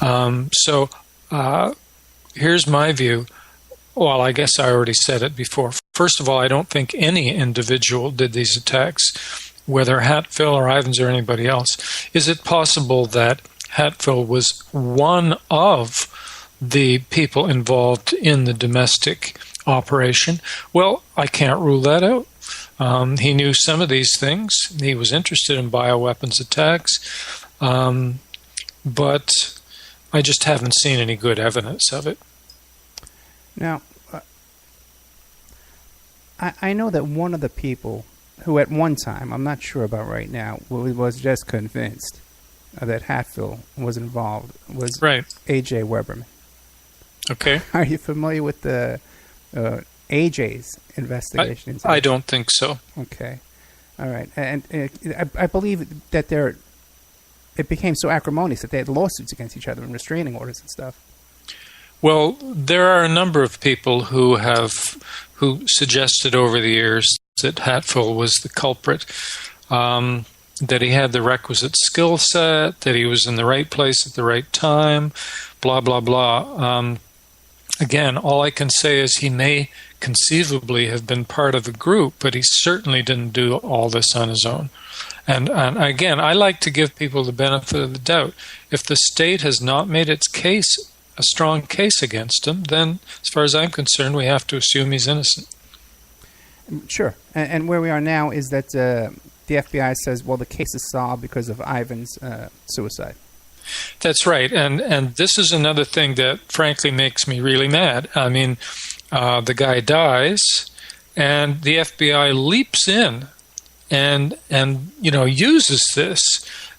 So here's my view. Well, I guess I already said it before. First of all, I don't think any individual did these attacks, whether Hatfill or Ivans or anybody else. Is it possible that Hatfill was one of the people involved in the domestic operation? Well, I can't rule that out. He knew some of these things. He was interested in bioweapons attacks, but I just haven't seen any good evidence of it. Now, I know that one of the people who at one time, I'm not sure about right now, was just convinced that Hatfill was involved was right. A.J. Weberman. Okay. Are you familiar with the A.J.'s investigation? I don't think so. Okay. All right. And I believe that it became so acrimonious that they had lawsuits against each other and restraining orders and stuff. Well, there are a number of people who suggested over the years that Hatfill was the culprit, that he had the requisite skill set, that he was in the right place at the right time, blah, blah, blah. Again, all I can say is he may conceivably have been part of a group, but he certainly didn't do all this on his own. And again, I like to give people the benefit of the doubt. If the state has not made its case, a strong case against him, then as far as I'm concerned, we have to assume he's innocent. Sure. And where we are now is that the FBI says, well, the case is solved because of Ivan's suicide. That's right. And this is another thing that frankly makes me really mad. I mean, the guy dies and the FBI leaps in and uses this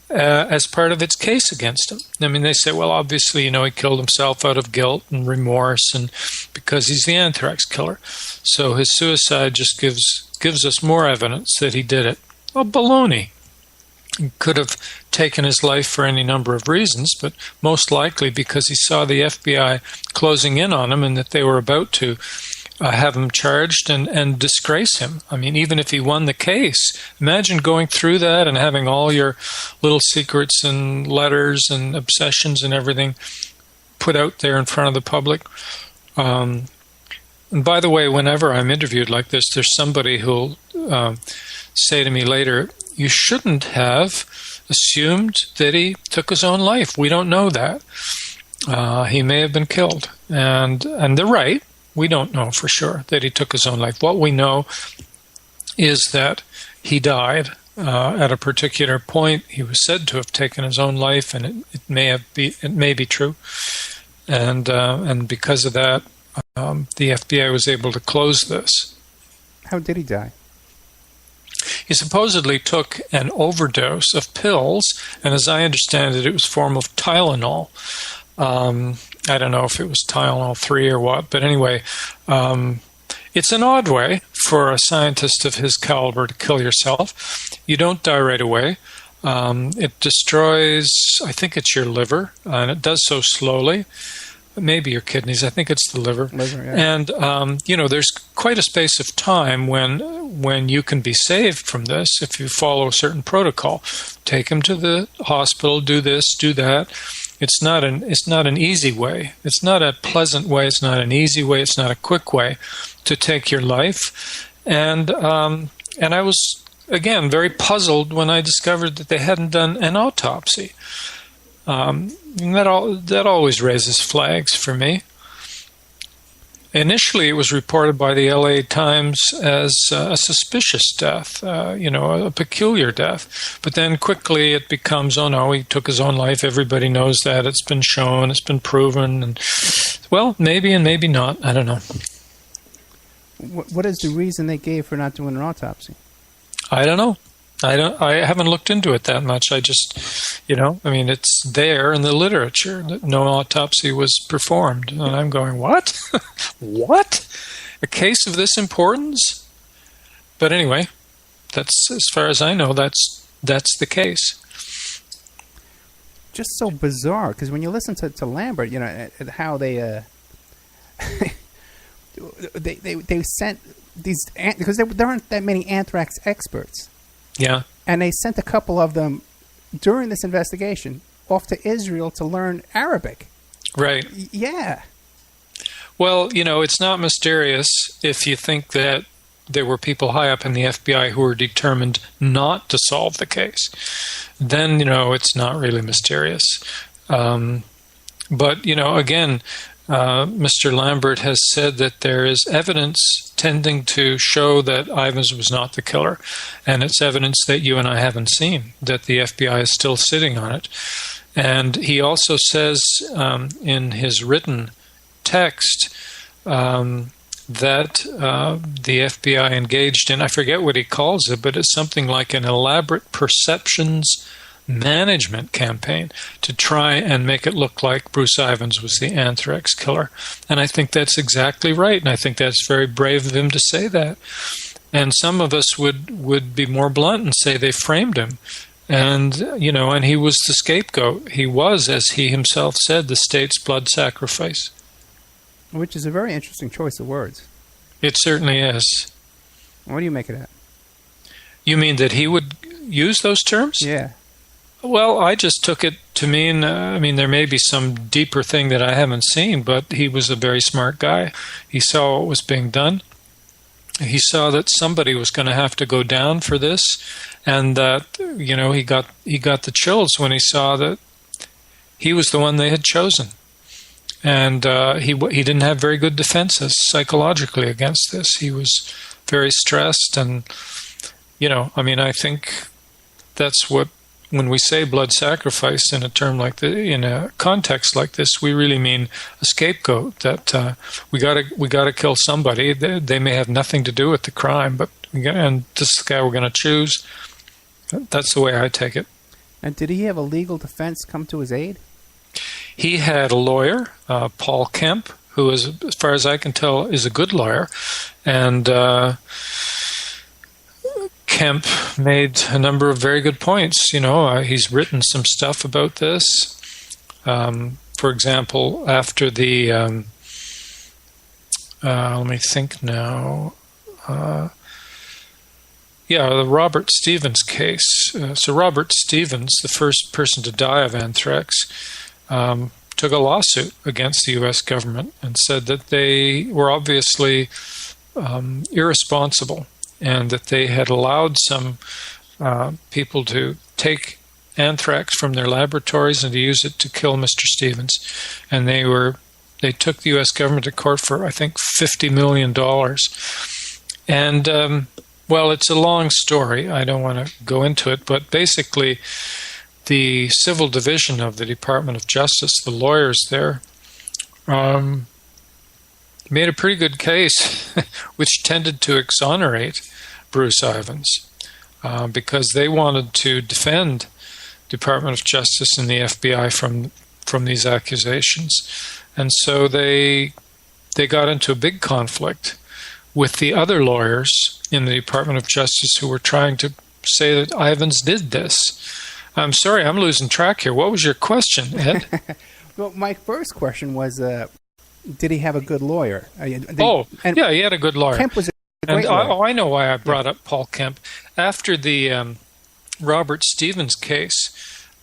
as part of its case against him. I mean, they say, well, obviously, he killed himself out of guilt and remorse and because he's the Anthrax killer. So his suicide just gives us more evidence that he did it. Well, baloney. He could have taken his life for any number of reasons, but most likely because he saw the FBI closing in on him and that they were about to have him charged and disgrace him. I mean, even if he won the case, imagine going through that and having all your little secrets and letters and obsessions and everything put out there in front of the public. And by the way, whenever I'm interviewed like this, there's somebody who'll say to me later, you shouldn't have assumed that he took his own life. We don't know that. He may have been killed. And they're right. We don't know for sure that he took his own life. What we know is that he died at a particular point. He was said to have taken his own life, and it may be true. And because of that, the FBI was able to close this. How did he die? He supposedly took an overdose of pills, and as I understand it, it was a form of Tylenol. I don't know if it was Tylenol 3 or what, but anyway, it's an odd way for a scientist of his caliber to kill yourself. You don't die right away. It destroys, I think it's your liver, and it does so slowly. Maybe your kidneys. I think it's the liver. Yeah. And, there's quite a space of time when you can be saved from this if you follow a certain protocol. Take him to the hospital, do this, do that. It's not an easy way. It's not a pleasant way. It's not an easy way. It's not a quick way to take your life. And I was, again, very puzzled when I discovered that they hadn't done an autopsy. And that always raises flags for me. Initially, it was reported by the LA Times as a suspicious death, a peculiar death. But then quickly it becomes, oh no, he took his own life. Everybody knows that. It's been shown. It's been proven. And, well, maybe and maybe not. I don't know. What is the reason they gave for not doing an autopsy? I don't know. I haven't looked into it that much. I just, it's there in the literature that no autopsy was performed. And I'm going, what? What? A case of this importance? But anyway, that's, as far as I know, that's the case. Just so bizarre, because when you listen to Lambert, how they they sent these, because there aren't that many anthrax experts. Yeah. And they sent a couple of them during this investigation off to Israel to learn Arabic. Right. Yeah. Well, it's not mysterious if you think that there were people high up in the FBI who were determined not to solve the case. Then, it's not really mysterious. But, again, Mr. Lambert has said that there is evidence tending to show that Ivans was not the killer. And it's evidence that you and I haven't seen, that the FBI is still sitting on it. And he also says in his written text that the FBI engaged in, I forget what he calls it, but it's something like an elaborate perceptions management campaign to try and make it look like Bruce Ivans was the Anthrax killer. And I think that's exactly right, and I think that's very brave of him to say that. And some of us would be more blunt and say they framed him. And, and he was the scapegoat. He was, as he himself said, the state's blood sacrifice. Which is a very interesting choice of words. It certainly is. What do you make of that? You mean that he would use those terms? Yeah. Well, I just took it to mean, there may be some deeper thing that I haven't seen, but he was a very smart guy. He saw what was being done. He saw that somebody was going to have to go down for this, and that, he got the chills when he saw that he was the one they had chosen. And he didn't have very good defenses psychologically against this. He was very stressed, and I think that's what, when we say blood sacrifice in a term like in a context like this, we really mean a scapegoat. That we gotta kill somebody. They may have nothing to do with the crime, but and this is the guy we're going to choose. That's the way I take it. And did he have a legal defense come to his aid? He had a lawyer, Paul Kemp, who is, as far as I can tell, is a good lawyer, and Kemp made a number of very good points. He's written some stuff about this. For example, after the let me think now. The Robert Stevens case. So Robert Stevens, the first person to die of anthrax, took a lawsuit against the U.S. government and said that they were obviously irresponsible, and that they had allowed some people to take anthrax from their laboratories and to use it to kill Mr. Stevens. And they took the U.S. government to court for, I think, $50 million. And, well, it's a long story. I don't want to go into it, but basically the civil division of the Department of Justice, the lawyers there, made a pretty good case, which tended to exonerate Bruce Ivans, because they wanted to defend Department of Justice and the FBI from these accusations. And so they got into a big conflict with the other lawyers in the Department of Justice who were trying to say that Ivans did this. I'm sorry, I'm losing track here. What was your question, Ed? Well, my first question was, did he have a good lawyer? He had a good lawyer. Kemp was a great lawyer. I know why I brought up Paul Kemp. After the Robert Stevens case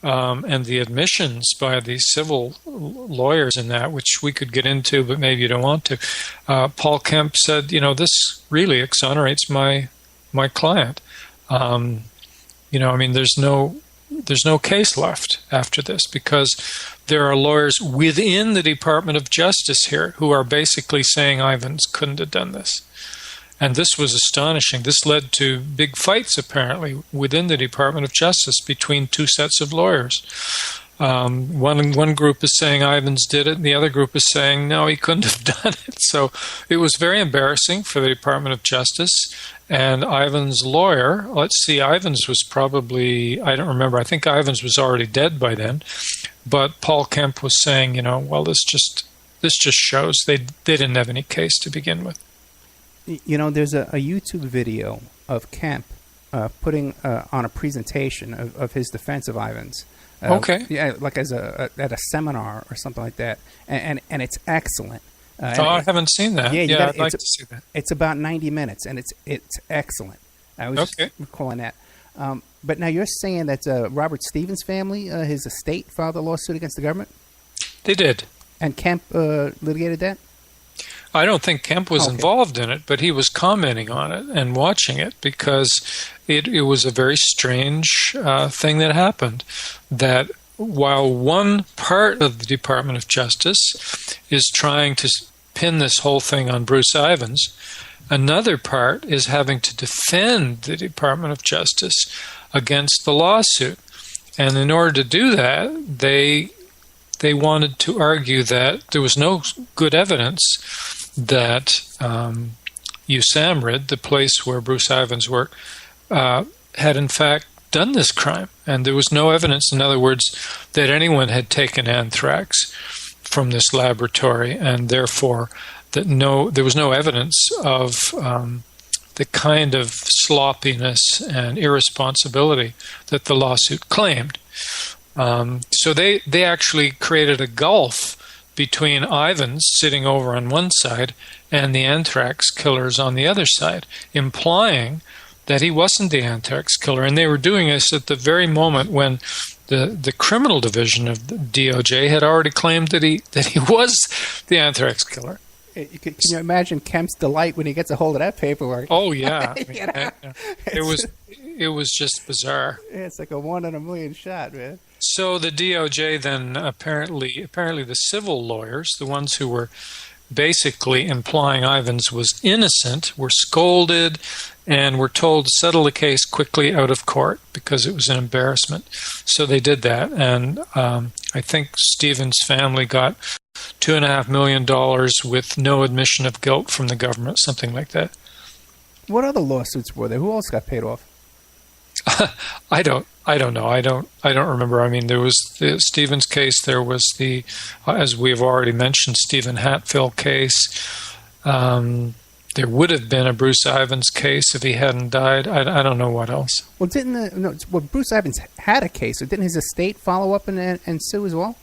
and the admissions by the civil lawyers in that, which we could get into, but maybe you don't want to, Paul Kemp said, this really exonerates my client. There's no case left after this, because there are lawyers within the Department of Justice here who are basically saying Ivans couldn't have done this. And this was astonishing. This led to big fights, apparently, within the Department of Justice between two sets of lawyers. One group is saying Ivans did it, and the other group is saying, no, he couldn't have done it. So it was very embarrassing for the Department of Justice. And Ivans' lawyer, Ivans was probably, I don't remember, I think Ivans was already dead by then. But Paul Kemp was saying, this just shows they didn't have any case to begin with. There's a YouTube video of Kemp putting on a presentation of his defense of Ivans. Okay. Yeah, like at a seminar or something like that, and it's excellent. I haven't seen that. Yeah, I'd like to see that. It's about 90 minutes, and it's excellent. I was just recalling that. But now you're saying that Robert Stevens' family, his estate, filed a lawsuit against the government? They did. And Kemp litigated that? I don't think Kemp was involved in it, but he was commenting on it and watching it because it was a very strange thing that happened. That while one part of the Department of Justice is trying to pin this whole thing on Bruce Ivins, another part is having to defend the Department of Justice against the lawsuit. And in order to do that, they wanted to argue that there was no good evidence that USAMRIID, the place where Bruce Ivins worked, had in fact done this crime. And there was no evidence, in other words, that anyone had taken anthrax from this laboratory, and therefore that there was no evidence of the kind of sloppiness and irresponsibility that the lawsuit claimed. So they actually created a gulf between Ivins sitting over on one side and the anthrax killers on the other side, implying that he wasn't the anthrax killer. And they were doing this at the very moment when the criminal division of the DOJ had already claimed that he was the anthrax killer. Can you imagine Kemp's delight when he gets a hold of that paperwork? Oh yeah, it was just bizarre. Yeah, it's like a 1 in a million shot, man. So the DOJ then apparently the civil lawyers, the ones who were basically implying Ivins was innocent, were scolded and were told to settle the case quickly out of court because it was an embarrassment. So they did that, and I think Stevens' family got $2.5 million with no admission of guilt from the government, something like that. What other lawsuits were there? Who else got paid off? I don't know. I don't remember. I mean, there was the Stevens case. There was the, as we've already mentioned, Stephen Hatfield case. There would have been a Bruce Ivins case if he hadn't died. I don't know what else. Well, Bruce Ivins had a case. So didn't his estate follow up and sue as well?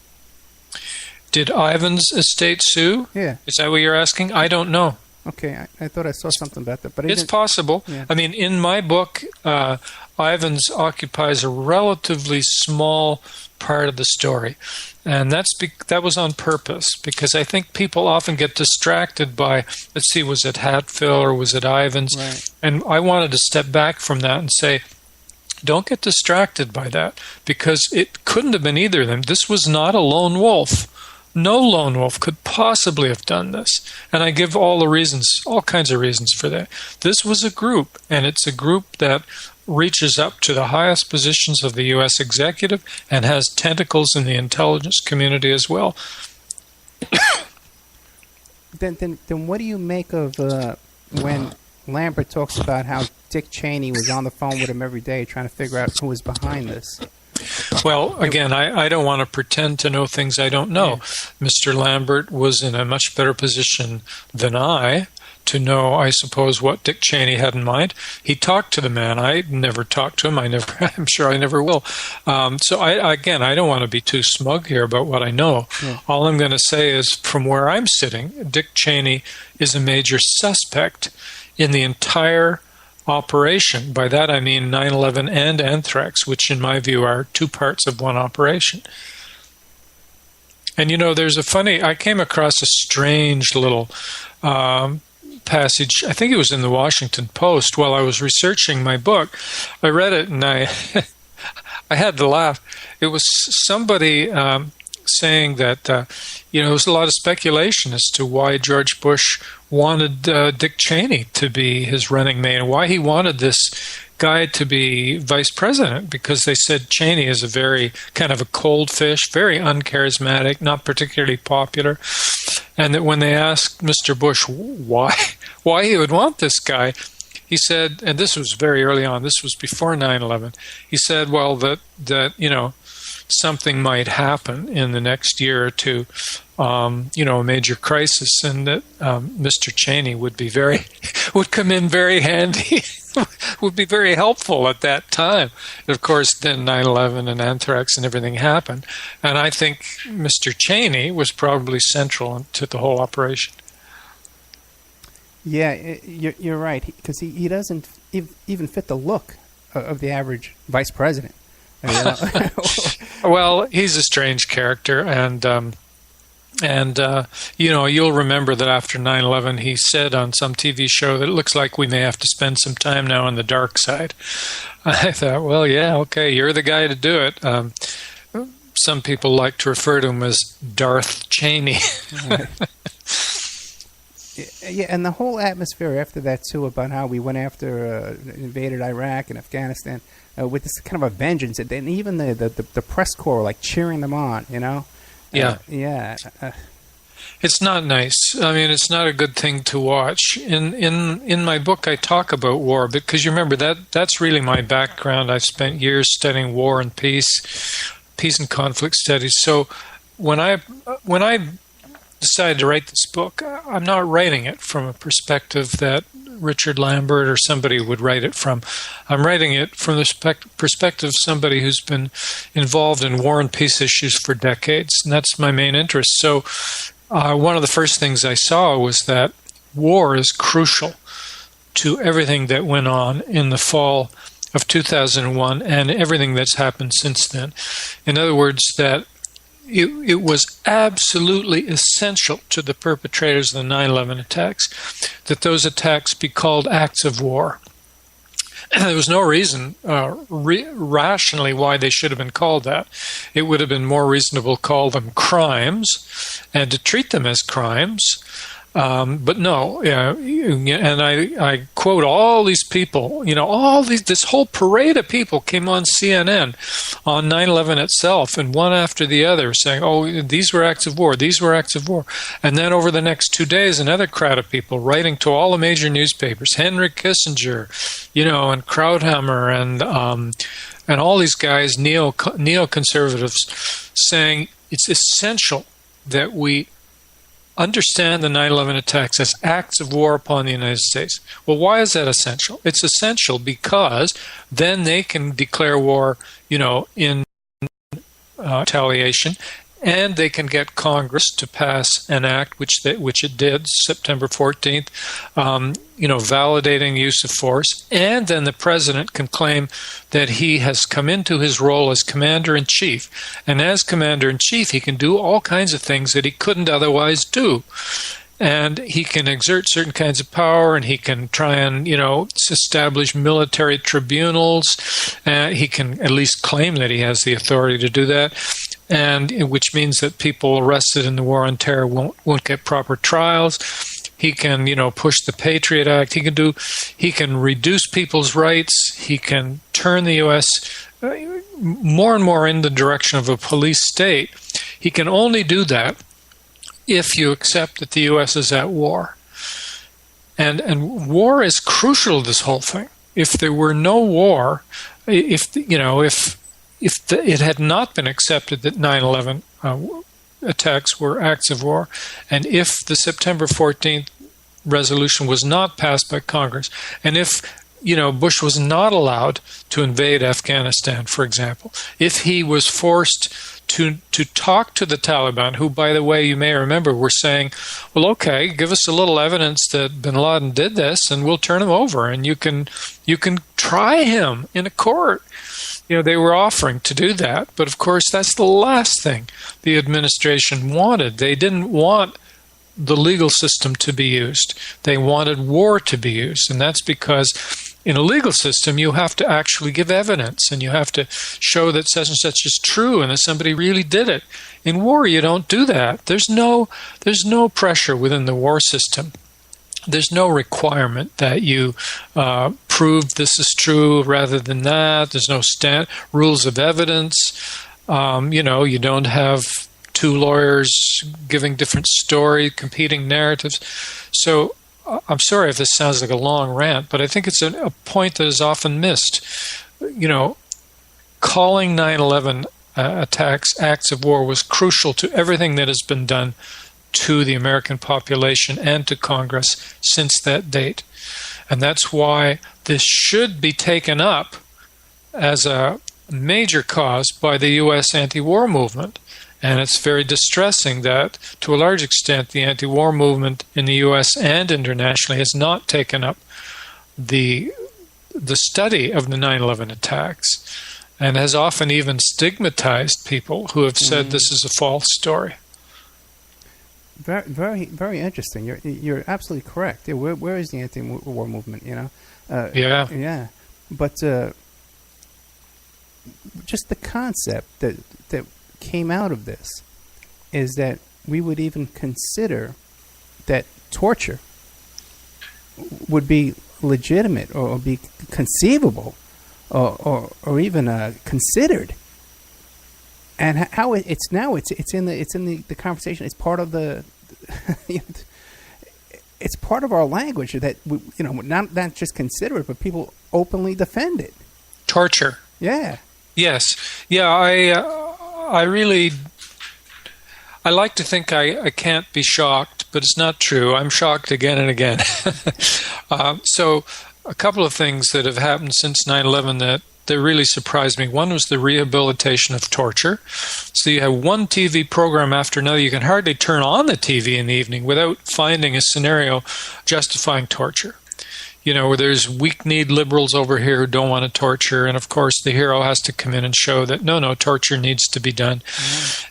Did Ivins' estate sue? Yeah. Is that what you're asking? I don't know. Okay, I thought I saw something about that, but it's possible. Yeah. I mean, in my book, Ivins occupies a relatively small part of the story, and that was on purpose because I think people often get distracted by, let's see, was it Hatfield or was it Ivins? Right. And I wanted to step back from that and say, don't get distracted by that because it couldn't have been either of them. This was not a lone wolf. No lone wolf could possibly have done this. And I give all kinds of reasons for that. This was a group, and it's a group that reaches up to the highest positions of the U.S. executive and has tentacles in the intelligence community as well. Then what do you make of when Lambert talks about how Dick Cheney was on the phone with him every day trying to figure out who was behind this? Well, again, I don't want to pretend to know things I don't know. Yeah. Mr. Lambert was in a much better position than I to know, I suppose, what Dick Cheney had in mind. He talked to the man. I never talked to him. I'm sure I never will. So I don't want to be too smug here about what I know. Yeah. All I'm going to say is, from where I'm sitting, Dick Cheney is a major suspect in the entire operation. By that I mean 9/11 and Anthrax, which in my view are two parts of one operation. And I came across a strange little passage, I think it was in the Washington Post, while I was researching my book. I read it and I had to laugh. It was somebody saying that there was a lot of speculation as to why George Bush wanted Dick Cheney to be his running mate and why he wanted this guy to be vice president, because they said Cheney is a very kind of a cold fish, very uncharismatic, not particularly popular, and that when they asked Mr. Bush why he would want this guy, he said, and this was very early on, this was before 9/11, he said, well, that something might happen in the next year or two, a major crisis, and that Mr. Cheney would come in very handy, would be very helpful at that time. And of course, then 9/11 and Anthrax and everything happened, and I think Mr. Cheney was probably central to the whole operation. Yeah, you're right, because he doesn't even fit the look of the average vice president. You know? Well, he's a strange character, and you know, you'll remember that after 9/11, he said on some TV show that it looks like we may have to spend some time now on the dark side. I thought, well, yeah, okay, you're the guy to do it. Some people like to refer to him as Darth Cheney. Yeah, and the whole atmosphere after that, too, about how we went after, invaded Iraq and Afghanistan with this kind of a vengeance. And even the press corps, like, cheering them on, you know? Yeah. It's not nice. I mean, it's not a good thing to watch. In my book, I talk about war because you remember that's really my background. I've spent years studying war and peace and conflict studies. So when I decided to write this book, I'm not writing it from a perspective that Richard Lambert or somebody would write it from. I'm writing it from the perspective of somebody who's been involved in war and peace issues for decades, and that's my main interest. So one of the first things I saw was that war is crucial to everything that went on in the fall of 2001 and everything that's happened since then. In other words, that it was absolutely essential to the perpetrators of the 9/11 attacks that those attacks be called acts of war. And there was no reason rationally why they should have been called that. It would have been more reasonable to call them crimes and to treat them as crimes. But no, and I quote all these people, you know, this whole parade of people came on CNN on 9/11 itself, and one after the other saying, oh, these were acts of war, these were acts of war. And then over the next 2 days, another crowd of people writing to all the major newspapers, Henry Kissinger, you know, and Krauthammer, and all these guys, neoconservatives, saying it's essential that we understand the 9/11 attacks as acts of war upon the United States. Well, why is that essential? It's essential because then they can declare war, you know, in retaliation, and they can get Congress to pass an act, which it did, September 14th, you know, validating use of force, and then the president can claim that he has come into his role as commander-in-chief, and as commander-in-chief, he can do all kinds of things that he couldn't otherwise do. And he can exert certain kinds of power, and he can try and, you know, establish military tribunals. He can at least claim that he has the authority to do that, and which means that people arrested in the war on terror won't get proper trials. He can, you know, push the Patriot Act. He can reduce people's rights. He can turn the U.S. more and more in the direction of a police state. He can only do that if you accept that the U.S. is at war. And war is crucial to this whole thing. If there were no war, if it had not been accepted that 9/11 attacks were acts of war, and if the September 14th resolution was not passed by Congress, and if, you know, Bush was not allowed to invade Afghanistan, for example, if he was forced to talk to the Taliban, who, by the way, you may remember, were saying, well, okay, give us a little evidence that bin Laden did this, and we'll turn him over, and you can try him in a court. You know, they were offering to do that, but of course that's the last thing the administration wanted. They didn't want the legal system to be used. They wanted war to be used, and that's because in a legal system you have to actually give evidence, and you have to show that such and such is true and that somebody really did it. In war, you don't do that. There's no pressure within the war system. There's no requirement that you prove this is true rather than that. There's no rules of evidence. You know, you don't have two lawyers giving different story, competing narratives. So I'm sorry if this sounds like a long rant, but I think it's a point that is often missed. You know, calling 9/11 attacks acts of war was crucial to everything that has been done to the American population and to Congress since that date. And that's why this should be taken up as a major cause by the U.S. anti-war movement. And it's very distressing that, to a large extent, the anti-war movement in the U.S. and internationally has not taken up the the study of the 9/11 attacks, and has often even stigmatized people who have said this is a false story. Very, very, very interesting. You're absolutely correct. Yeah, where is the anti-war movement? Yeah. But just the concept that came out of this is that we would even consider that torture would be legitimate or be conceivable or even considered. And how it's in the conversation. It's part of the it's part of our language that we, not just consider it, but people openly defend it. Torture. Yeah. Yes. Yeah. I really. I like to think I can't be shocked, but it's not true. I'm shocked again and again. So a couple of things that have happened since 9/11 that really surprised me. One was the rehabilitation of torture. So you have one TV program after another. You can hardly turn on the TV in the evening without finding a scenario justifying torture. Where there's weak-kneed liberals over here who don't want to torture, and of course the hero has to come in and show that no, torture needs to be done.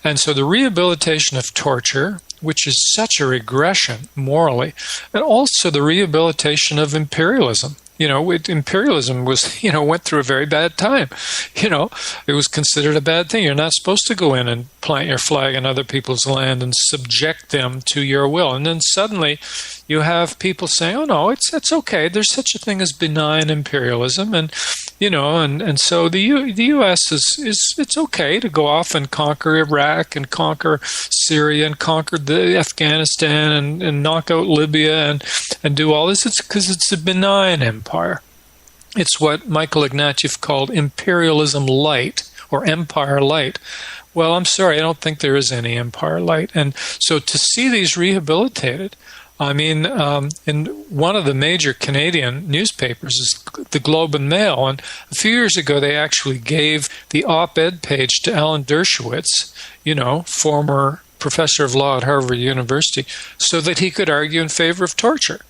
And so the rehabilitation of torture, which is such a regression morally, and also the rehabilitation of imperialism. Imperialism was, went through a very bad time. It was considered a bad thing. You're not supposed to go in and plant your flag on other people's land and subject them to your will. And then suddenly you have people saying, oh, no, it's okay. There's such a thing as benign imperialism. And, and so the U.S. is it's okay to go off and conquer Iraq and conquer Syria and conquer Afghanistan and knock out Libya and do all this. It's because it's a benign empire. It's what Michael Ignatieff called imperialism light or empire light. Well, I'm sorry, I don't think there is any empire light. And so to see these rehabilitated, I mean, in one of the major Canadian newspapers is the Globe and Mail, and a few years ago they actually gave the op-ed page to Alan Dershowitz, former professor of law at Harvard University, so that he could argue in favor of torture.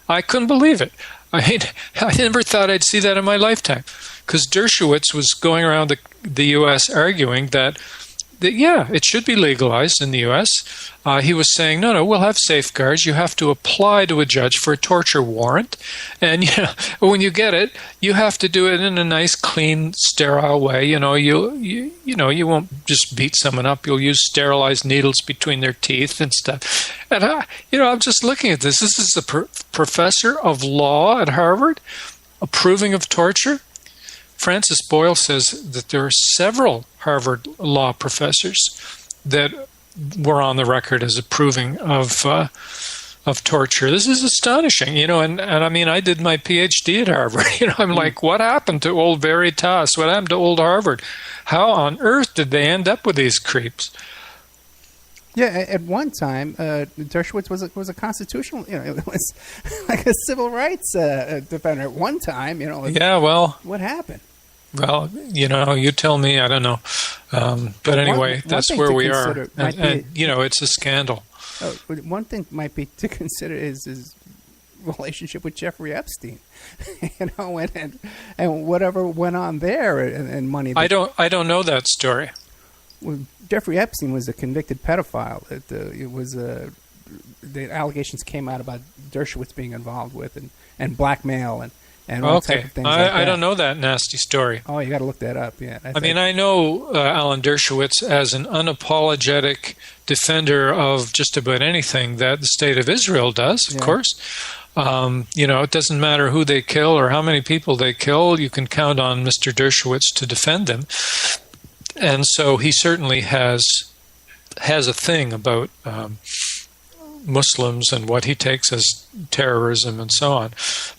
I couldn't believe it. I mean, I never thought I'd see that in my lifetime, because Dershowitz was going around the U.S. arguing that yeah, it should be legalized in the U.S. He was saying, no, we'll have safeguards. You have to apply to a judge for a torture warrant. And, when you get it, you have to do it in a nice, clean, sterile way. You won't just beat someone up. You'll use sterilized needles between their teeth and stuff. And, I'm just looking at this. This is a professor of law at Harvard approving of torture. Francis Boyle says that there are several Harvard law professors that were on the record as approving of torture. This is astonishing, and I mean, I did my PhD at Harvard. I'm like, what happened to old Veritas? What happened to old Harvard? How on earth did they end up with these creeps? Yeah, at one time, Dershowitz was a constitutional, it was like a civil rights defender. At one time, Yeah, well, what happened? Well, you tell me. I don't know. But anyway, that's where we are. And it's a scandal. One thing might be to consider is his relationship with Jeffrey Epstein, and whatever went on there and money. I don't know that story. Well, Jeffrey Epstein was a convicted pedophile. The allegations came out about Dershowitz being involved with and blackmail and all type of things like that. I don't know that nasty story. Oh, you got to look that up. Yeah, I know Alan Dershowitz as an unapologetic defender of just about anything that the state of Israel does. Of course, it doesn't matter who they kill or how many people they kill. You can count on Mr. Dershowitz to defend them, and so he certainly has a thing about Muslims and what he takes as terrorism and so on.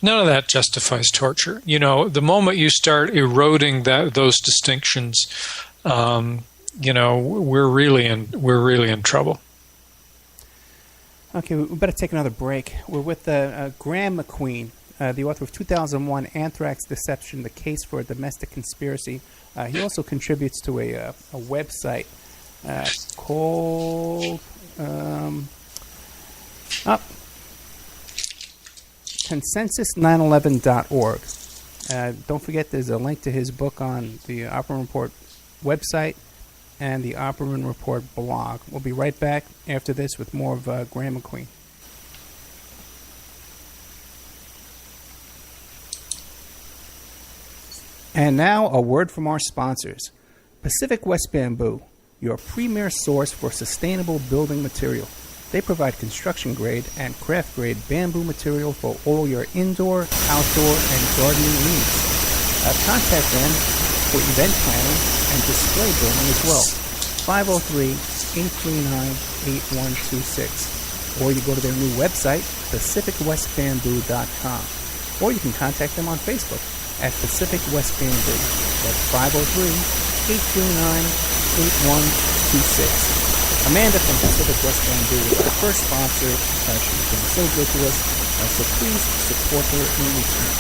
None of that justifies torture. The moment you start eroding those distinctions, we're really in trouble. Okay, we better take another break. We're with Graeme MacQueen, the author of 2001 Anthrax Deception: The Case for a Domestic Conspiracy. He also contributes to a website called consensus911.org. Don't forget, there's a link to his book on the Opperman Report website and the Opperman Report blog. We'll be right back after this with more of Graeme MacQueen. And now, a word from our sponsors. Pacific West Bamboo, your premier source for sustainable building material. They provide construction-grade and craft-grade bamboo material for all your indoor, outdoor, and gardening needs. Contact them for event planning and display building as well. 503-839-8126. Or you go to their new website, pacificwestbamboo.com. Or you can contact them on Facebook at Pacific West Bamboo. That's 503-839-8126. Amanda from Pacific West Bamboo is our first sponsor. She's been so good to us, so please support her in return.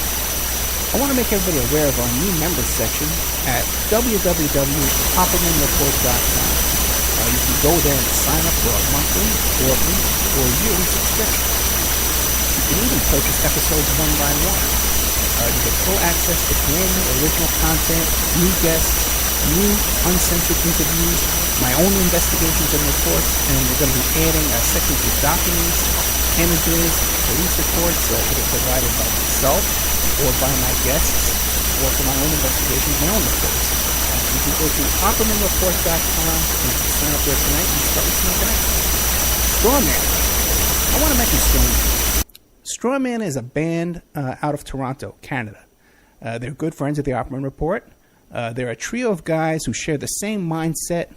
I want to make everybody aware of our new members section at www.oppermanreport.com. You can go there and sign up for a monthly, quarterly, or yearly subscription. You can even purchase episodes one by one. You get full access to brand new original content, new guests, new uncensored interviews, my own investigations and reports, and we're going to be adding sections with documents, images, police reports either provided by myself or by my guests, or for my own investigations, my own reports. You can go to OppermanReport.com and you can sign up there tonight and start listening tonight. Strawman. I want to mention Strawman. Strawman is a band out of Toronto, Canada. They're good friends of the Opperman Report. They're a trio of guys who share the same mindset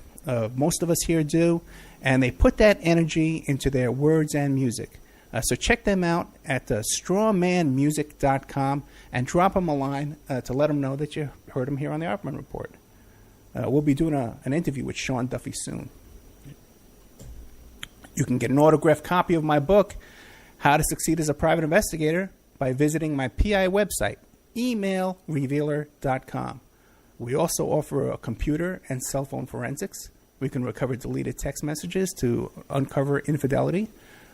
most of us here do, and they put that energy into their words and music. So check them out at strawmanmusic.com and drop them a line to let them know that you heard them here on the Opperman Report. We'll be doing an interview with Sean Duffy soon. You can get an autographed copy of my book, How to Succeed as a Private Investigator, by visiting my PI website, emailrevealer.com. We also offer a computer and cell phone forensics. We can recover deleted text messages to uncover infidelity.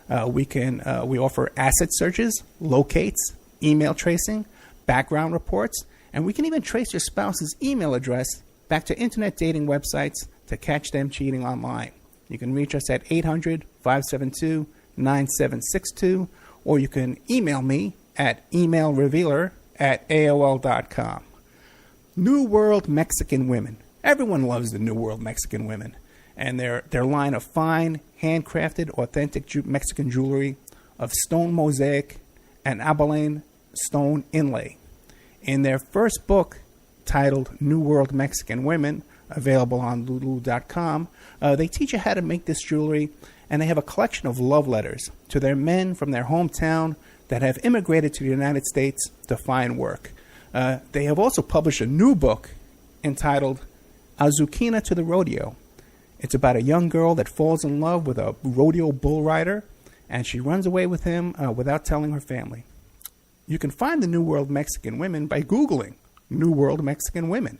We offer asset searches, locates, email tracing, background reports, and we can even trace your spouse's email address back to internet dating websites to catch them cheating online. You can reach us at 800-572-9762, or you can email me at emailrevealer@aol.com. New World Mexican Women. Everyone loves the New World Mexican Women, and their line of fine, handcrafted, authentic Mexican jewelry of stone mosaic and abalone stone inlay. In their first book, titled New World Mexican Women, available on lulu.com, they teach you how to make this jewelry, and they have a collection of love letters to their men from their hometown that have immigrated to the United States to find work. They have also published a new book entitled Azuquina to the Rodeo. It's about a young girl that falls in love with a rodeo bull rider, and she runs away with him without telling her family. You can find the New World Mexican Women by Googling New World Mexican Women.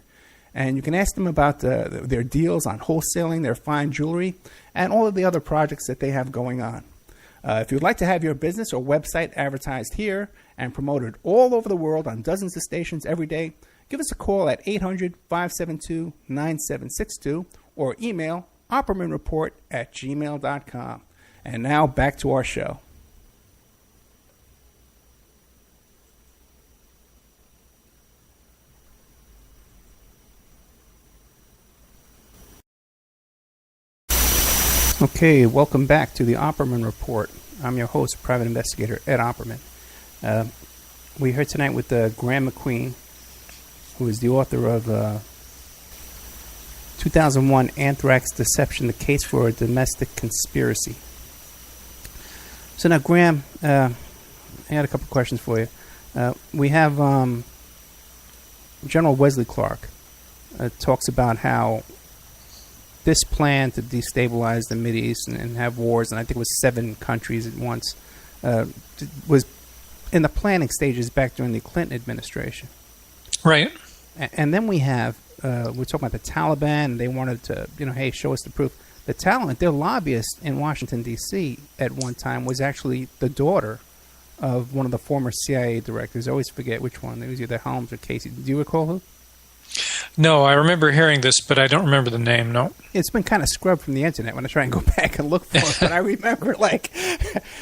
And you can ask them about their deals on wholesaling their fine jewelry and all of the other projects that they have going on. If you'd like to have your business or website advertised here and promoted all over the world on dozens of stations every day, give us a call at 800-572-9762 or email oppermanreport@gmail.com. And now back to our show. Okay, welcome back to the Opperman Report. I'm your host, Private Investigator Ed Opperman. We're here tonight with Graeme MacQueen, who is the author of 2001 Anthrax Deception, the Case for a Domestic Conspiracy. So now, Graeme, I had a couple questions for you. We have General Wesley Clark talks about how this plan to destabilize the Mideast and have wars, and I think it was 7 countries at once, was in the planning stages back during the Clinton administration. Right. And then we have, we're talking about the Taliban, and they wanted to, hey, show us the proof. The Taliban, their lobbyist in Washington, D.C. at one time was actually the daughter of one of the former CIA directors. I always forget which one. It was either Holmes or Casey. Do you recall who? No, I remember hearing this, but I don't remember the name, no. It's been kind of scrubbed from the internet when I try and go back and look for it, but I remember, like,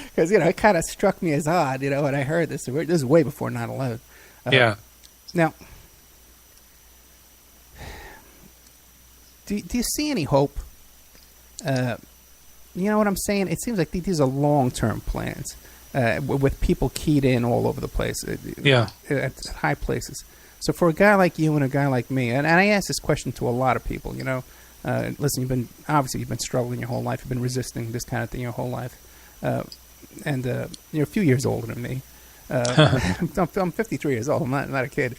because, it kind of struck me as odd, when I heard this. This is way before 9/11. Yeah. Now, do you see any hope? You know what I'm saying? It seems like these are long-term plans with people keyed in all over the place. At high places. So for a guy like you and a guy like me, and I ask this question to a lot of people, listen, you've been struggling your whole life. You've been resisting this kind of thing your whole life. And you're a few years older than me. I'm 53 years old. I'm not a kid.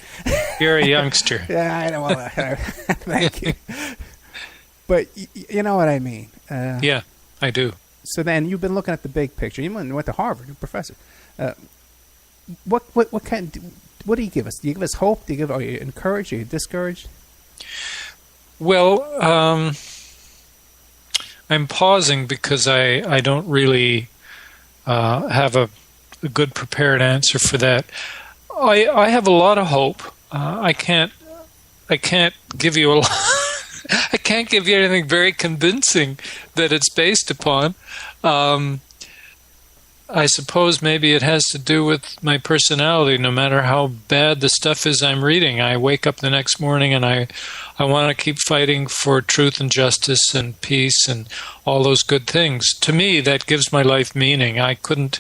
You're a youngster. Yeah, I know. Thank you. But you know what I mean. Yeah, I do. So then you've been looking at the big picture. You went to Harvard, you're a professor. What do you give us? Do you give us hope? Are you encouraged? Are you discouraged? Well, I'm pausing because I don't really have a good prepared answer for that. I have a lot of hope. I can't give you a lot. I can't give you anything very convincing that it's based upon. I suppose maybe it has to do with my personality. No matter how bad the stuff is I'm reading, I wake up the next morning and I want to keep fighting for truth and justice and peace and all those good things. To me, that gives my life meaning. I couldn't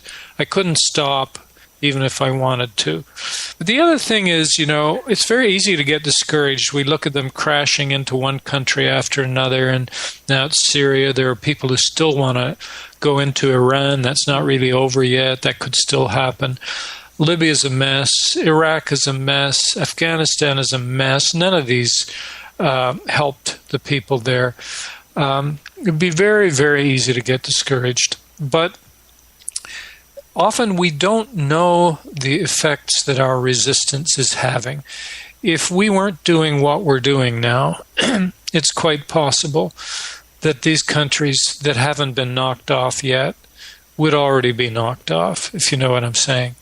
stop even if I wanted to. But the other thing is, it's very easy to get discouraged. We look at them crashing into one country after another, and now it's Syria. There are people who still want to go into Iran. That's not really over yet. That could still happen. Libya is a mess. Iraq is a mess. Afghanistan is a mess. None of these helped the people there. It'd be very, very easy to get discouraged. But often we don't know the effects that our resistance is having. If we weren't doing what we're doing now, it's quite possible that these countries that haven't been knocked off yet would already be knocked off, if you know what I'm saying.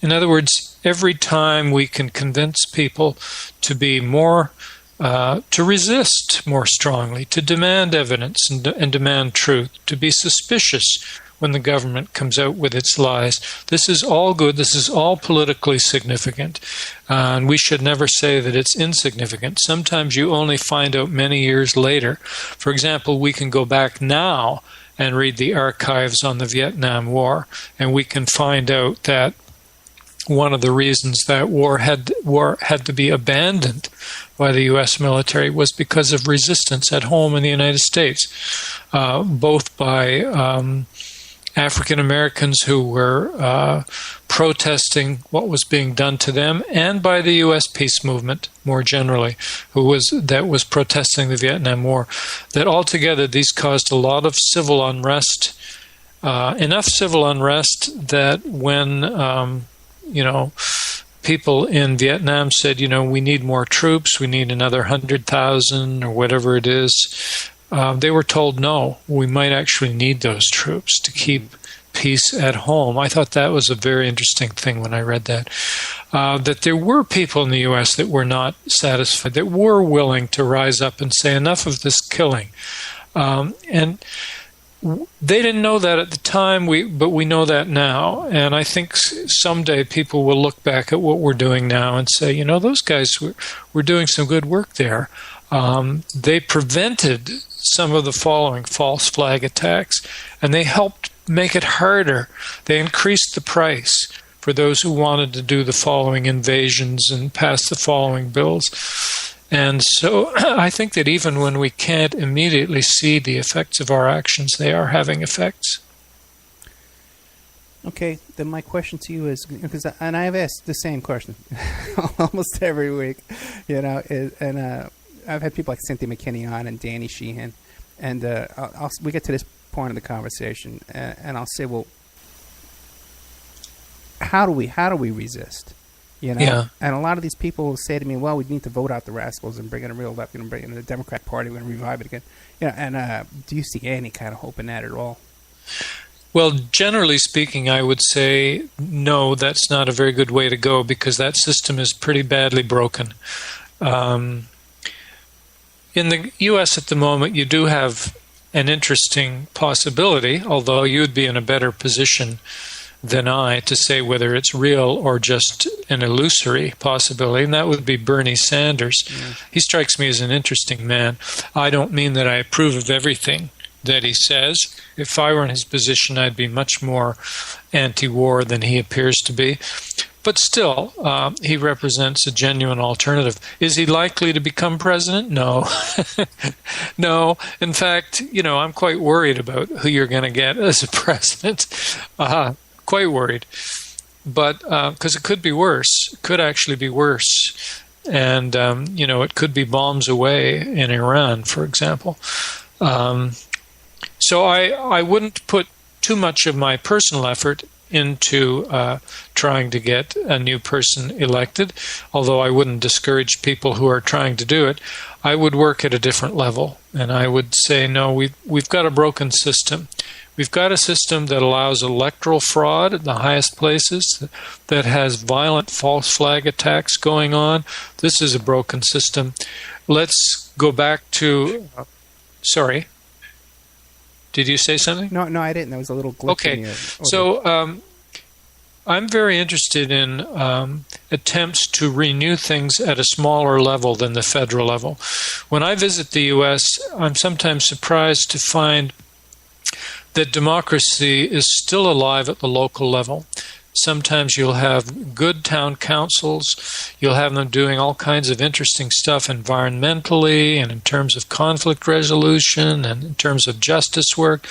In other words, every time we can convince people to be more, to resist more strongly, to demand evidence and demand truth, to be suspicious when the government comes out with its lies. This is all good. This is all politically significant. And we should never say that it's insignificant. Sometimes you only find out many years later. For example, we can go back now and read the archives on the Vietnam War, and we can find out that one of the reasons that war had to be abandoned by the U.S. military was because of resistance at home in the United States, both by African Americans who were protesting what was being done to them, and by the U.S. peace movement more generally, that was protesting the Vietnam War. That altogether, these caused a lot of civil unrest, enough civil unrest that when people in Vietnam said, we need more troops, we need another 100,000 or whatever it is. They were told, no, we might actually need those troops to keep peace at home. I thought that was a very interesting thing when I read that. That there were people in the U.S. that were not satisfied, that were willing to rise up and say, enough of this killing. And they didn't know that at the time, but we know that now. And I think someday people will look back at what we're doing now and say, those guys were doing some good work there. They prevented some of the following false flag attacks, and they helped make it harder. They increased the price for those who wanted to do the following invasions and pass the following bills. And so I think that even when we can't immediately see the effects of our actions, they are having effects. Okay, then my question to you is, and I've asked the same question almost every week, I've had people like Cynthia McKinney on and Danny Sheehan, and we get to this point of the conversation, and I'll say, well, how do we resist? Yeah. And a lot of these people will say to me, well, we need to vote out the rascals and bring in a real left, and bring in the Democratic Party, we're going to revive it again. And do you see any kind of hope in that at all? Well, generally speaking, I would say no, that's not a very good way to go because that system is pretty badly broken. In the U.S. at the moment, you do have an interesting possibility, although you'd be in a better position than I to say whether it's real or just an illusory possibility, and that would be Bernie Sanders. Yeah. He strikes me as an interesting man. I don't mean that I approve of everything that he says. If I were in his position, I'd be much more anti-war than he appears to be. But still, he represents a genuine alternative. Is he likely to become president? No. No. In fact, I'm quite worried about who you're going to get as a president. Quite worried. But because it could be worse. It could actually be worse. And, it could be bombs away in Iran, for example. So I wouldn't put too much of my personal effort into trying to get a new person elected, although I wouldn't discourage people who are trying to do it. I would work at a different level, and I would say, no, we've got a broken system. We've got a system that allows electoral fraud at the highest places, that has violent false flag attacks going on. This is a broken system. Let's go back to... sorry. Did you say something? No, I didn't. There was a little glitch. Okay. So I'm very interested in attempts to renew things at a smaller level than the federal level. When I visit the U.S., I'm sometimes surprised to find that democracy is still alive at the local level. Sometimes you'll have good town councils. You'll have them doing all kinds of interesting stuff environmentally and in terms of conflict resolution and in terms of justice work,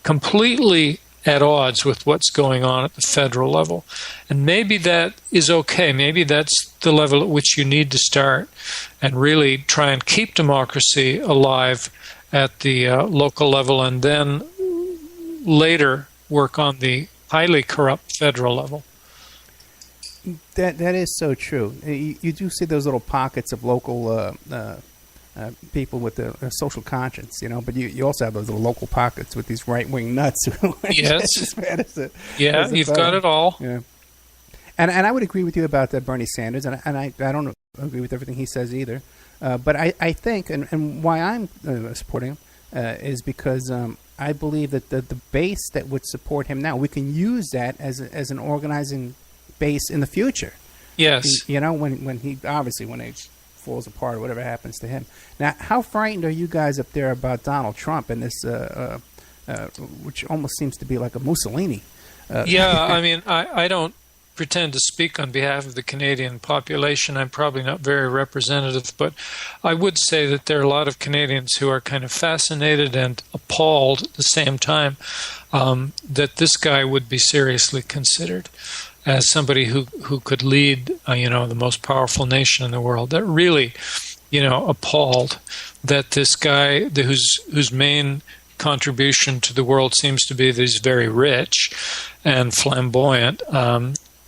completely at odds with what's going on at the federal level. And maybe that is okay. Maybe that's the level at which you need to start and really try and keep democracy alive at the local level, and then later work on the highly corrupt federal level. That is so true. You do see those little pockets of local people with a social conscience, but you also have those little local pockets with these right-wing nuts. Yes. You've got it all. Yeah. And I would agree with you about Bernie Sanders, and I don't agree with everything he says either. But I think, and why I'm supporting him is because I believe that the base that would support him now, we can use that as an organizing base in the future. Yes. When he obviously when it falls apart or whatever happens to him. Now, how frightened are you guys up there about Donald Trump and this, which almost seems to be like a Mussolini? I mean, I don't pretend to speak on behalf of the Canadian population. I'm probably not very representative, but I would say that there are a lot of Canadians who are kind of fascinated and appalled at the same time that this guy would be seriously considered as somebody who could lead, the most powerful nation in the world. That really, appalled that this guy whose main contribution to the world seems to be that he's very rich and flamboyant,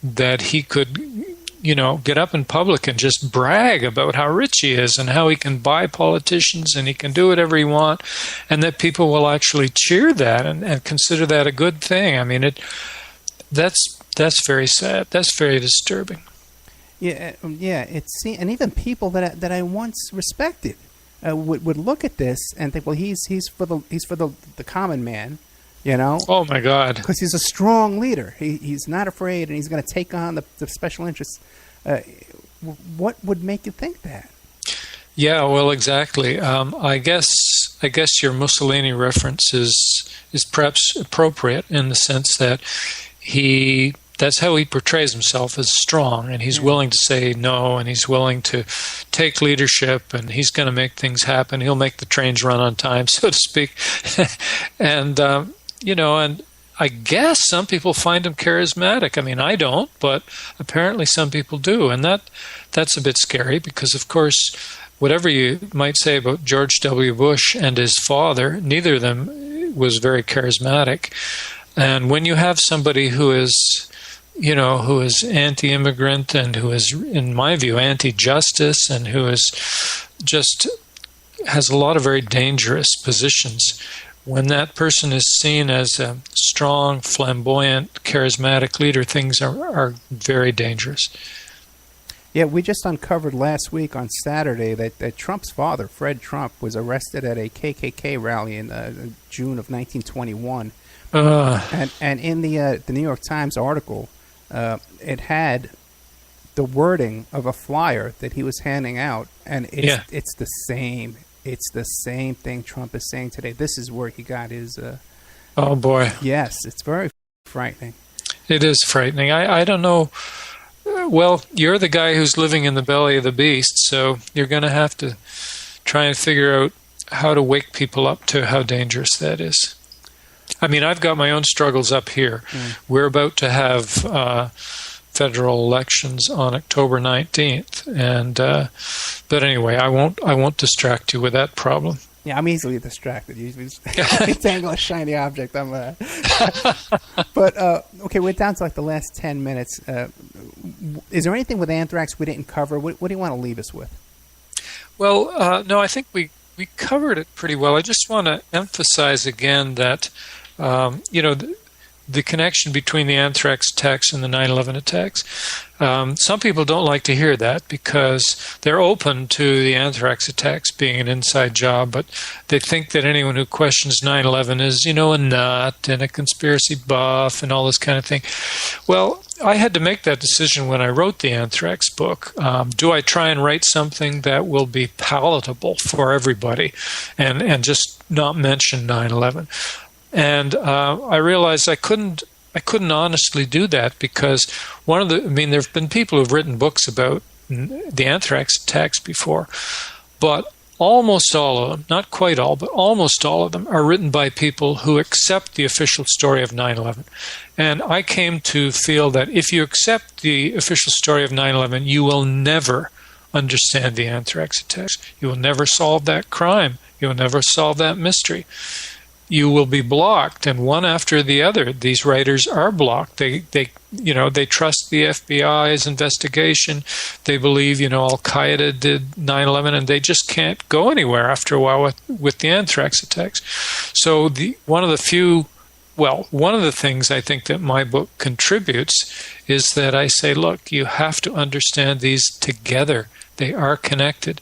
that he could, get up in public and just brag about how rich he is and how he can buy politicians and he can do whatever he wants, and that people will actually cheer that and consider that a good thing. I mean, that's very sad. That's very disturbing. Yeah. And even people that I once respected would look at this and think, well, he's for the common man. Oh my God! Because he's a strong leader. He's not afraid, and he's going to take on the special interests. What would make you think that? Yeah, well, exactly. I guess your Mussolini reference is perhaps appropriate in the sense that that's how he portrays himself, as strong, and he's willing to say no, and he's willing to take leadership, and he's going to make things happen. He'll make the trains run on time, so to speak. And and I guess some people find him charismatic. I mean, I don't, but apparently some people do, and that's a bit scary because, of course, whatever you might say about George W. Bush and his father, neither of them was very charismatic. And when you have somebody who is anti-immigrant and who is, in my view, anti-justice and who is just has a lot of very dangerous positions, when that person is seen as a strong, flamboyant, charismatic leader, things are very dangerous. Yeah, we just uncovered last week on Saturday that Trump's father, Fred Trump, was arrested at a KKK rally in June of 1921. And in the New York Times article, it had the wording of a flyer that he was handing out, and it's the same. It's the same thing Trump is saying today. This is where he got his... oh, boy. Yes, it's very frightening. It is frightening. I don't know... Well, you're the guy who's living in the belly of the beast, so you're going to have to try and figure out how to wake people up to how dangerous that is. I mean, I've got my own struggles up here. We're about to have federal elections on October 19th, and but anyway, I won't distract you with that problem. Yeah, I'm easily distracted. Usually, tangle a shiny object. But okay, we're down to like the last 10 minutes. Is there anything with Anthrax we didn't cover? What do you want to leave us with? Well, no, I think we covered it pretty well. I just want to emphasize again that the connection between the Anthrax attacks and the 9/11 attacks. Some people don't like to hear that because they're open to the Anthrax attacks being an inside job, but they think that anyone who questions 9/11 is, a nut and a conspiracy buff and all this kind of thing. Well, I had to make that decision when I wrote the Anthrax book. Do I try and write something that will be palatable for everybody and just not mention 9/11? And I realized I couldn't honestly do that because there have been people who've written books about the Anthrax attacks before, but almost all of them, not quite all, but almost all of them are written by people who accept the official story of 9/11. And I came to feel that if you accept the official story of 9/11, you will never understand the Anthrax attacks. You will never solve that crime. You will never solve that mystery. You will be blocked, and one after the other, these writers are blocked. They trust the FBI's investigation. They believe, Al-Qaeda did 9/11, and they just can't go anywhere after a while with the Anthrax attacks. So one of the things I think that my book contributes is that I say, look, you have to understand these together. They are connected,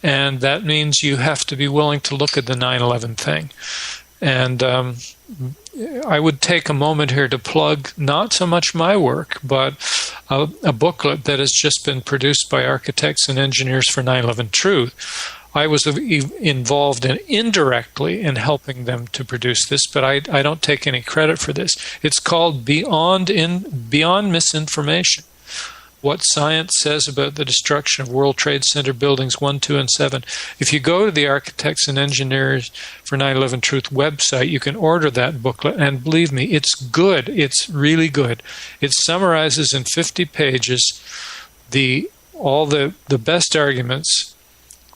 and that means you have to be willing to look at the 9/11 thing. And I would take a moment here to plug not so much my work, but a booklet that has just been produced by Architects and Engineers for 9/11 Truth. I was involved indirectly in helping them to produce this, but I don't take any credit for this. It's called Beyond Misinformation: What Science Says About the Destruction of World Trade Center Buildings 1, 2, and 7. If you go to the Architects and Engineers for 9/11 Truth website, you can order that booklet, and believe me, it's good. It's really good. It summarizes in 50 pages all the best arguments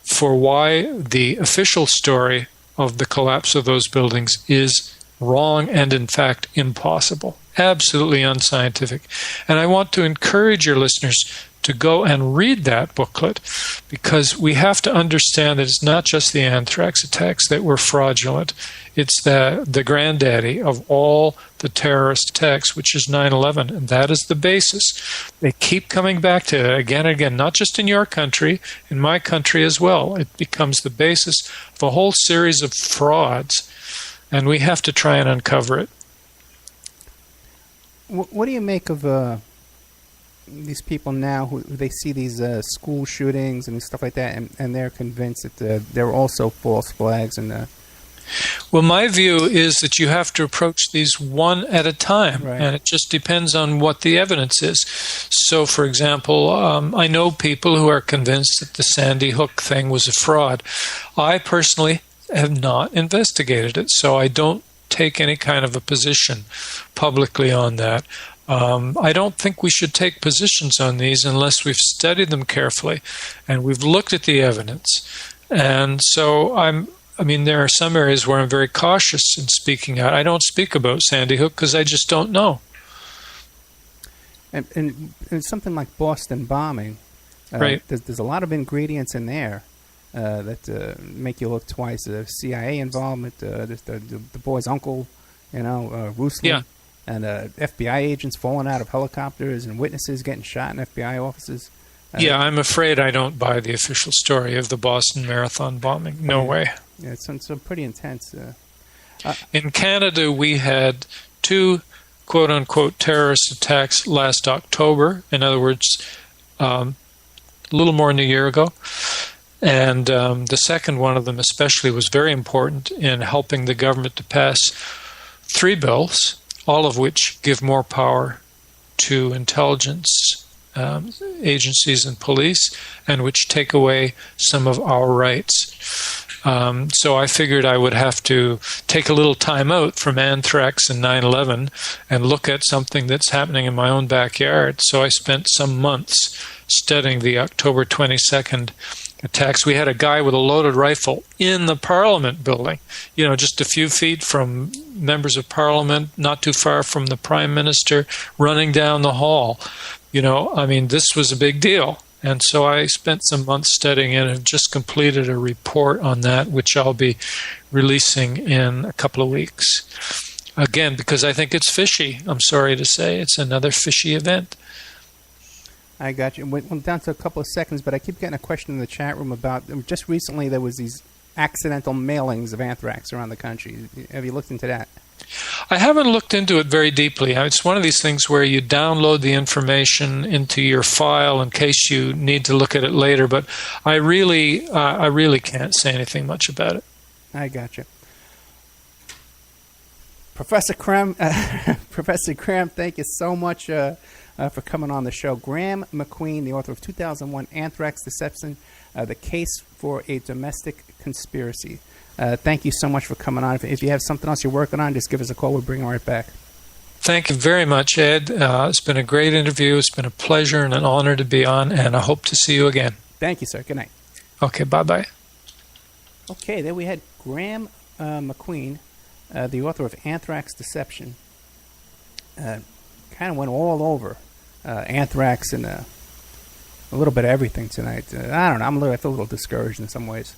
for why the official story of the collapse of those buildings is wrong and, in fact, impossible. Absolutely unscientific. And I want to encourage your listeners to go and read that booklet, because we have to understand that it's not just the Anthrax attacks that were fraudulent. It's the granddaddy of all the terrorist attacks, which is 9/11, and that is the basis. They keep coming back to it again and again, not just in your country, in my country as well. It becomes the basis of a whole series of frauds, and we have to try and uncover it. What do you make of these people now who they see these school shootings and stuff like that, and they're convinced that they're also false flags? Well, my view is that you have to approach these one at a time, right, and it just depends on what the evidence is. So, for example, I know people who are convinced that the Sandy Hook thing was a fraud. I personally have not investigated it, so I don't take any kind of a position publicly on that. I don't think we should take positions on these unless we've studied them carefully and we've looked at the evidence. And so there are some areas where I'm very cautious in speaking out. I don't speak about Sandy Hook because I just don't know. And something like Boston bombing, right? There's a lot of ingredients in there that make you look twice. CIA involvement, the boy's uncle, Ruslan, Yeah. and FBI agents falling out of helicopters and witnesses getting shot in FBI offices. Yeah, I'm afraid I don't buy the official story of the Boston Marathon bombing. No way. Yeah, it's pretty intense. In Canada, we had 2 quote-unquote terrorist attacks last October. In other words, a little more than a year ago. And the second one of them especially was very important in helping the government to pass 3 bills, all of which give more power to intelligence agencies and police, and which take away some of our rights. So I figured I would have to take a little time out from Anthrax and 9/11 and look at something that's happening in my own backyard. So I spent some months studying the October 22nd attacks. We had a guy with a loaded rifle in the Parliament building, just a few feet from members of Parliament, not too far from the Prime Minister, running down the hall. This was a big deal. And so I spent some months studying it and have just completed a report on that, which I'll be releasing in a couple of weeks. Again, because I think it's fishy. I'm sorry to say, it's another fishy event. I got you. We're down to a couple of seconds, but I keep getting a question in the chat room about just recently there was these accidental mailings of anthrax around the country. Have you looked into that? I haven't looked into it very deeply. It's one of these things where you download the information into your file in case you need to look at it later, but I really can't say anything much about it. I got you. Professor Graeme, thank you so much for coming on the show. Graeme MacQueen, the author of 2001 Anthrax Deception, The Case for a Domestic Conspiracy. Thank you so much for coming on. If you have something else you're working on, just give us a call. We'll bring it right back. Thank you very much, Ed. It's been a great interview. It's been a pleasure and an honor to be on, and I hope to see you again. Thank you, sir. Good night. Okay, bye-bye. Okay, there we had Graeme MacQueen, the author of Anthrax Deception. Kind of went all over anthrax and a little bit of everything tonight. I don't know. I feel a little discouraged in some ways.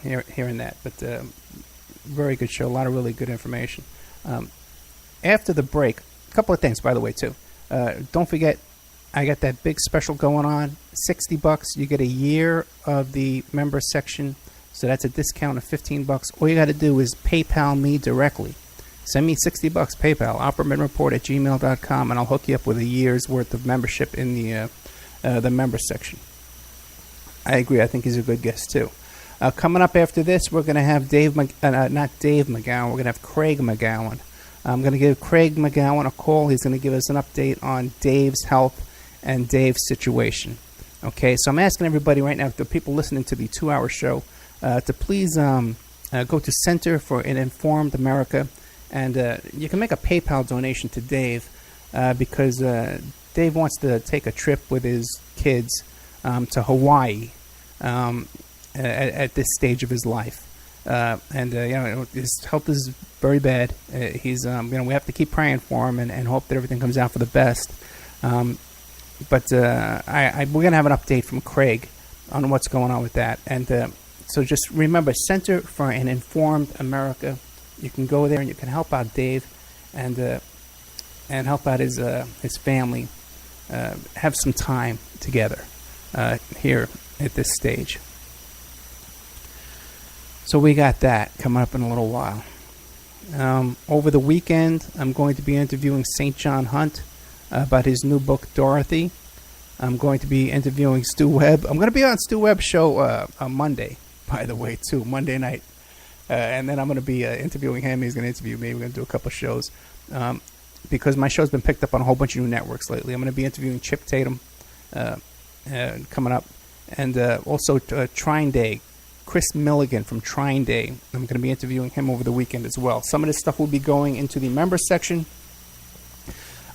Hearing that, but very good show, a lot of really good information. After the break, a couple of things, by the way, too. Don't forget, I got that big special going on, $60. You get a year of the member section, so that's a discount of $15. All you got to do is PayPal me directly. Send me $60, PayPal, oppermanreport@gmail.com, and I'll hook you up with a year's worth of membership in the member section. I agree. I think he's a good guest, too. Coming up after this, we're going to have not Dave McGowan. We're going to have Craig McGowan. I'm going to give Craig McGowan a call. He's going to give us an update on Dave's health and Dave's situation. Okay, so I'm asking everybody right now, the people listening to the 2-hour show, to please go to Center for an Informed America, and you can make a PayPal donation to Dave because Dave wants to take a trip with his kids to Hawaii. At this stage of his life, his health is very bad. We have to keep praying for him and hope that everything comes out for the best. But we're gonna have an update from Craig on what's going on with that. And so just remember, Center for an Informed America. You can go there and you can help out Dave and help out his family. Have some time together here at this stage. So we got that coming up in a little while. Over the weekend, I'm going to be interviewing St. John Hunt about his new book, Dorothy. I'm going to be interviewing Stu Webb. I'm going to be on Stu Webb's show on Monday, by the way, too, Monday night. And then I'm going to be interviewing him. He's going to interview me. We're going to do a couple shows. Because my show's been picked up on a whole bunch of new networks lately. I'm going to be interviewing Chip Tatum coming up. And also Trine Day. Chris Milligan from Trine Day. I'm going to be interviewing him over the weekend as well. Some of this stuff will be going into the members section.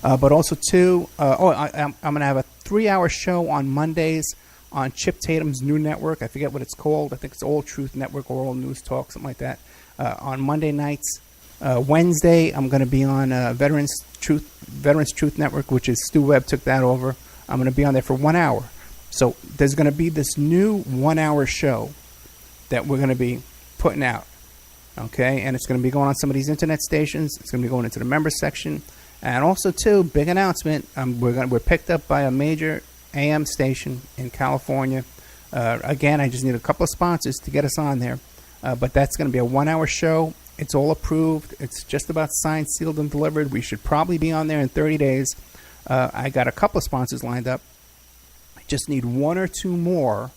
But also, too, I'm going to have a 3-hour show on Mondays on Chip Tatum's new network. I forget what it's called. I think it's All Truth Network or All News Talk, something like that. On Monday nights. Wednesday, I'm going to be on Veterans Truth Network, which is Stu Webb took that over. I'm going to be on there for 1 hour. So there's going to be this new 1 hour show that we're going to be putting out. Okay, and it's going to be going on some of these internet stations. It's going to be going into the member section, and also too, big announcement. We're picked up by a major AM station in California. Again, I just need a couple of sponsors to get us on there, but that's going to be a 1 hour show. It's all approved. It's just about signed, sealed, and delivered. We should probably be on there in 30 days. I got a couple of sponsors lined up. I just need one or two more.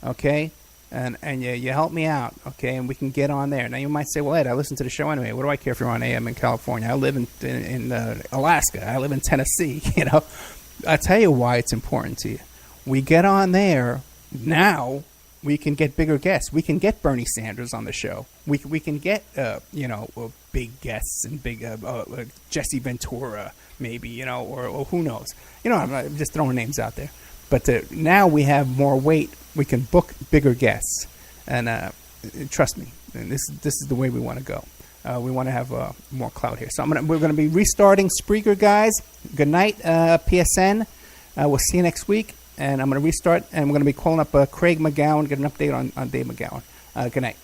Okay. And you help me out, okay, and we can get on there. Now, you might say, well, Ed, I listen to the show anyway. What do I care if you're on AM in California? I live in Alaska. I live in Tennessee, you know. I'll tell you why it's important to you. We get on there, now we can get bigger guests. We can get Bernie Sanders on the show. We can get, big guests and big Jesse Ventura, maybe, you know, or who knows. You know, I'm just throwing names out there. But now we have more weight. We can book bigger guests, and trust me, this is the way we want to go. We want to have more clout here. So we're gonna be restarting Spreaker, guys. Good night, PSN. We'll see you next week, and I'm gonna restart, and we're gonna be calling up Craig McGowan, get an update on Dave McGowan. Good night.